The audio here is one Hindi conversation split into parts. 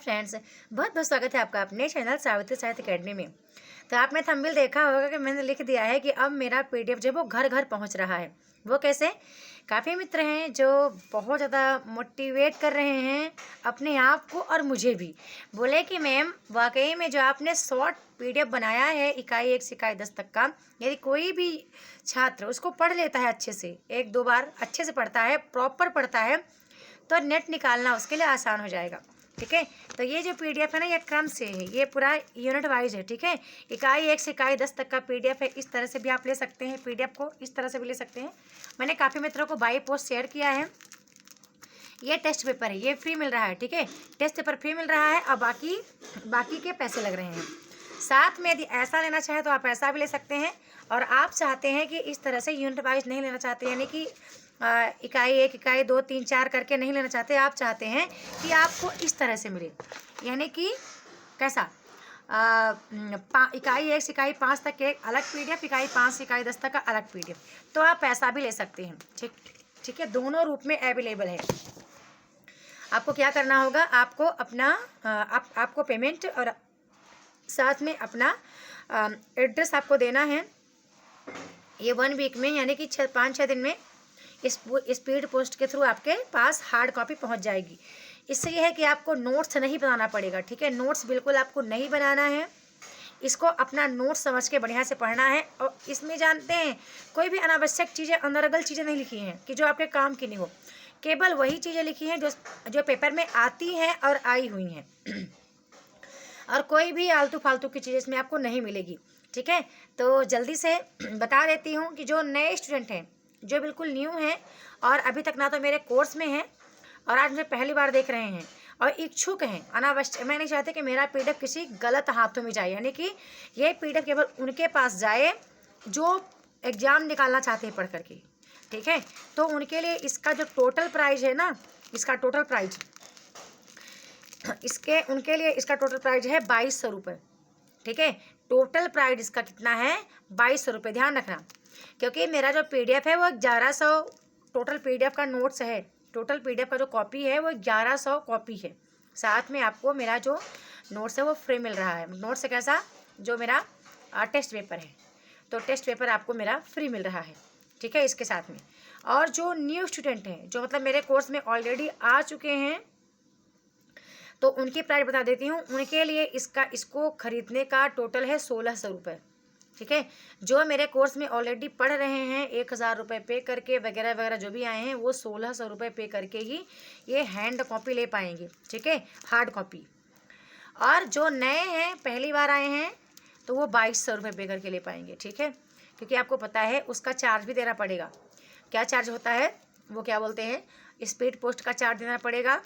फ्रेंड्स, बहुत बहुत स्वागत है आपका अपने चैनल सावित्री साहित्य अकेडमी में। तो आपने थंबनेल देखा होगा कि मैंने लिख दिया है कि अब मेरा पीडीएफ जो है वो घर घर पहुंच रहा है। वो कैसे? काफ़ी मित्र हैं जो बहुत ज़्यादा मोटिवेट कर रहे हैं अपने आप को और मुझे भी। बोले कि मैम वाकई में जो आपने शॉर्ट पीडीएफ बनाया है इकाई 1 से इकाई 10 तक का, यदि कोई भी छात्र उसको पढ़ लेता है अच्छे से, एक दो बार अच्छे से पढ़ता है, प्रॉपर पढ़ता है, तो नेट निकालना उसके लिए आसान हो जाएगा। ठीक है, तो ये जो पीडीएफ है ना, ये क्रम से है, ये पूरा यूनिट वाइज है। ठीक है, इकाई 1 से इकाई 10 तक का पीडीएफ है। इस तरह से भी आप ले सकते हैं, पीडीएफ को इस तरह से भी ले सकते हैं। मैंने काफ़ी मित्रों को बाई पोस्ट शेयर किया है। ये टेस्ट पेपर है, ये फ्री मिल रहा है। ठीक है, टेस्ट पेपर फ्री मिल रहा है और बाकी के पैसे लग रहे हैं। साथ में यदि ऐसा लेना चाहे तो आप ऐसा भी ले सकते हैं, और आप चाहते हैं कि इस तरह से यूनिट वाइज नहीं लेना चाहते, यानी कि इकाई 1 इकाई 2 3 4 करके नहीं लेना चाहते, आप चाहते हैं कि आपको इस तरह से मिले, यानी कि कैसा, इकाई 1 से इकाई 5 तक के अलग पीडीएफ, इकाई 5 से इकाई 10 तक का अलग पीडीएफ, तो आप ऐसा भी ले सकते हैं। ठीक है, दोनों रूप में अवेलेबल है। आपको क्या करना होगा, आपको अपना आपको पेमेंट और साथ में अपना एड्रेस आपको देना है। ये 1 वीक में, यानी कि 5-6 दिन में स्पीड पोस्ट के थ्रू आपके पास हार्ड कॉपी पहुंच जाएगी। इससे यह है कि आपको नोट्स नहीं बनाना पड़ेगा। ठीक है, नोट्स बिल्कुल आपको नहीं बनाना है। इसको अपना नोट्स समझ के बढ़िया से पढ़ना है। और इसमें जानते हैं, कोई भी अनावश्यक चीज़ें, अनर्गल चीज़ें नहीं लिखी हैं कि जो आपके काम की नहीं हो। केवल वही चीज़ें लिखी हैं जो पेपर में आती हैं और आई हुई हैं। और कोई भी आलतू फालतू की चीज़ इसमें आपको नहीं मिलेगी। ठीक है, तो जल्दी से बता देती हूँ कि जो नए स्टूडेंट हैं, जो बिल्कुल न्यू हैं और अभी तक ना तो मेरे कोर्स में हैं और आज मुझे पहली बार देख रहे हैं और इच्छुक हैं, अनावश्यक, मैं नहीं चाहती कि मेरा पीडीएफ किसी गलत हाथों में जाए, यानी कि ये पीडीएफ केवल उनके पास जाए जो एग्ज़ाम निकालना चाहते हैं पढ़ करके। ठीक है, तो उनके लिए इसका जो टोटल प्राइस है ना, इसका टोटल प्राइस उनके लिए इसका टोटल प्राइस है 2200 रुपये। ठीक है, टोटल प्राइस इसका कितना है? 2200 रुपये। ध्यान रखना, क्योंकि मेरा जो पीडीएफ है वो 1100 टोटल पीडीएफ का नोट्स है। टोटल पीडीएफ का जो कॉपी है वो 1100 कॉपी है। साथ में आपको मेरा जो नोट्स है वो फ्री मिल रहा है। नोट्स कैसा? जो मेरा टेस्ट पेपर है, तो टेस्ट पेपर आपको मेरा फ्री मिल रहा है। ठीक है, इसके साथ में। और जो न्यू स्टूडेंट हैं, जो मतलब मेरे कोर्स में ऑलरेडी आ चुके हैं, तो उनकी प्राइस बता देती हूँ। उनके लिए इसको खरीदने का टोटल है 1600 रुपये। ठीक है, जो मेरे कोर्स में ऑलरेडी पढ़ रहे हैं 1000 रुपये पे करके वगैरह वगैरह जो भी आए हैं, वो 1600 रुपये पे करके ही ये हैंड कॉपी ले पाएंगे। ठीक है, हार्ड कॉपी। और जो नए हैं, पहली बार आए हैं, तो वो 2200 रुपये पे करके ले पाएंगे। ठीक है, क्योंकि आपको पता है उसका चार्ज भी देना पड़ेगा। क्या चार्ज होता है वो क्या बोलते हैं, स्पीड पोस्ट का चार्ज देना पड़ेगा,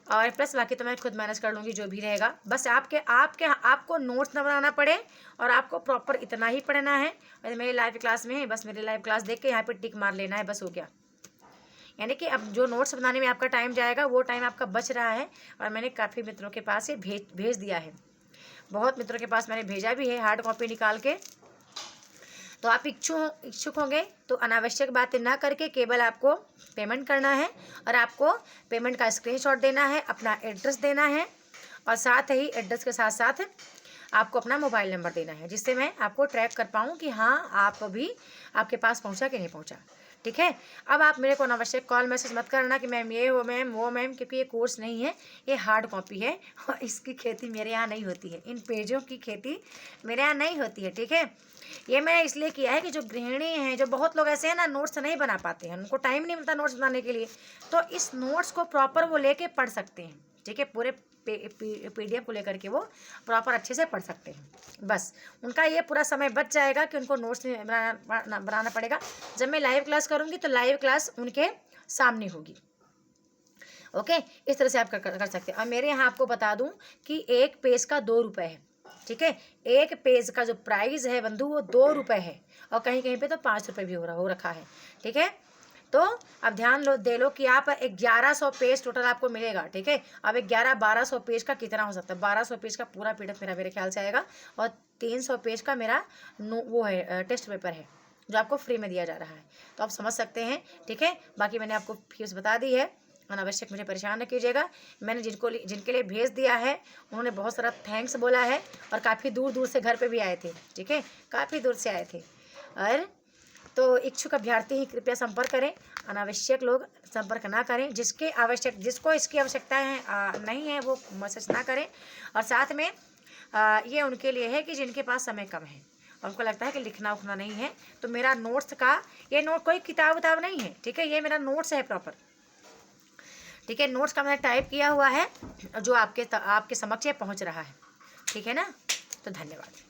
और प्लस बाकी तो मैं खुद मैनेज कर लूँगी जो भी रहेगा। बस आपको नोट्स ना बनाना पड़े और आपको प्रॉपर इतना ही पढ़ना है। और मेरी लाइव क्लास में है, बस मेरी लाइव क्लास देख के यहाँ पे टिक मार लेना है, बस हो गया। यानी कि अब जो नोट्स बनाने में आपका टाइम जाएगा वो टाइम आपका बच रहा है। और मैंने काफ़ी मित्रों के पास ये भेज दिया है, बहुत मित्रों के पास मैंने भेजा भी है हार्ड कॉपी निकाल के। तो आप इच्छुक होंगे तो अनावश्यक बातें ना करके केवल आपको पेमेंट करना है, और आपको पेमेंट का स्क्रीनशॉट देना है, अपना एड्रेस देना है, और साथ ही एड्रेस के साथ साथ आपको अपना मोबाइल नंबर देना है, जिससे मैं आपको ट्रैक कर पाऊँ कि हाँ आपके पास पहुँचा कि नहीं पहुँचा। ठीक है, अब आप मेरे को अनावश्यक कॉल मैसेज मत करना कि मैम ये हो, मैम वो, मैम, क्योंकि ये कोर्स नहीं है, ये हार्ड कॉपी है और इसकी खेती मेरे यहाँ नहीं होती है। इन पेजों की खेती मेरे यहाँ नहीं होती है। ठीक है, ये मैंने इसलिए किया है कि जो गृहिणी हैं, जो बहुत लोग ऐसे हैं ना, नोट्स नहीं बना पाते हैं, उनको टाइम नहीं मिलता नोट्स बनाने के लिए, तो इस नोट्स को प्रॉपर वो लेके पढ़ सकते हैं। ठीक है, पूरे पीडीएफ को लेकर के वो प्रॉपर अच्छे से पढ़ सकते हैं। बस उनका ये पूरा समय बच जाएगा कि उनको नोट्स नहीं बनाना पड़ेगा। जब मैं लाइव क्लास करूँगी तो लाइव क्लास उनके सामने होगी। ओके, इस तरह से आप कर सकते हैं। और मेरे यहाँ आपको बता दूँ कि एक पेज का 2 रुपये है। ठीक है, एक पेज का जो प्राइस है बंधु वो 2 रुपये है, और कहीं कहीं पे तो 5 रुपये भी हो रखा है। ठीक है, तो अब ध्यान दे लो कि आप 1100 पेज टोटल आपको मिलेगा। ठीक है, अब 1100-1200 पेज का कितना हो सकता है? 1200 पेज का पूरा पीडीएफ मेरे ख्याल से आएगा, और 300 पेज का मेरा वो है टेस्ट पेपर है, जो आपको फ्री में दिया जा रहा है। तो आप समझ सकते हैं। ठीक है, बाकी मैंने आपको फीस बता दी है। अनावश्यक मुझे परेशान न कीजिएगा। मैंने जिनके लिए भेज दिया है उन्होंने बहुत सारा थैंक्स बोला है और काफ़ी दूर दूर से घर पे भी आए थे, ठीक है, काफ़ी दूर से आए थे। और तो इच्छुक अभ्यर्थी ही कृपया संपर्क करें, अनावश्यक लोग संपर्क ना करें। जिसको इसकी आवश्यकता है नहीं है वो मैसेज ना करें। और साथ में ये उनके लिए है कि जिनके पास समय कम है और उनको लगता है कि लिखना उखना नहीं है। तो मेरा नोट्स का ये नोट कोई किताब उताब नहीं है, ठीक है, ये मेरा नोट्स है प्रॉपर, ठीक है। नोट्स का मैंने टाइप किया हुआ है जो आपके समक्ष पहुंच रहा है, ठीक है ना। तो धन्यवाद।